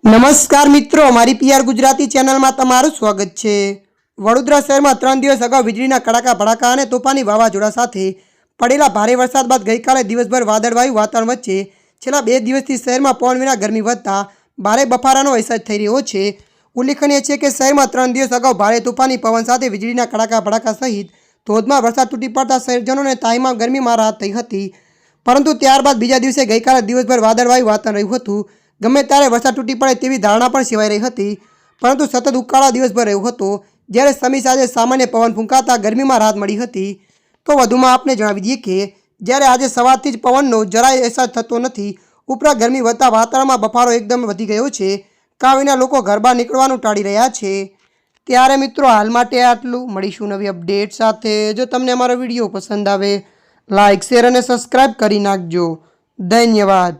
નમસ્કાર મિત્રો, મારી પીઆર ગુજરાતી ચેનલમાં તમારું સ્વાગત છે। વડોદરા શહેરમાં 3 દિવસ અગાઉ વીજળીના કડાકા ભડાકા અને તોફાની વાવાઝોડા સાથે પડેલા ભારે વરસાદ બાદ ગઈકાલે દિવસભર વાદળવાયું વાતાવરણ વચ્ચે છેલ્લા 2 દિવસથી શહેરમાં પવન વિના ગરમી વધતા ભારે બફારાનો અહેસાસ થઈ રહ્યો છે। ઉલ્લેખનીય છે કે શહેરમાં 3 દિવસ અગાઉ ભારે તોફાની પવન સાથે વીજળીના કડાકા ભડાકા સહિત ધોધમાર વરસાદ તૂટી પડતા શહેરજનોને તાઈમાં ગરમીમાં રાહત થઈ હતી, પરંતુ ત્યારબાદ બીજા દિવસે ગઈકાલે દિવસભર વાદળવાયું વાતાવરણ રહ્યું હતું। ગમે ત્યારે વરસાદ તૂટી પડે તેવી ધારણા પણ સેવાઈ રહી હતી, પરંતુ સતત ઉકાળા દિવસભર રહ્યો હતો, જ્યારે સમી સાથે સામાન્ય પવન ફૂંકાતા ગરમીમાં રાહત મળી હતી। તો વધુમાં આપને જણાવી દઈએ કે જ્યારે આજે સવારથી જ પવનનો જરાય અહેસાસ થતો નથી, ઉપરાંત ગરમી વધતા વાતાવરણમાં બફારો એકદમ વધી ગયો છે। કાં વિના લોકો ઘર બહાર નીકળવાનું ટાળી રહ્યા છે। ત્યારે મિત્રો હાલ માટે આટલું, મળીશું નવી અપડેટ સાથે। જો તમને અમારો વિડીયો પસંદ આવે લાઇક, શેર અને સબસ્ક્રાઈબ કરી નાખજો। ધન્યવાદ।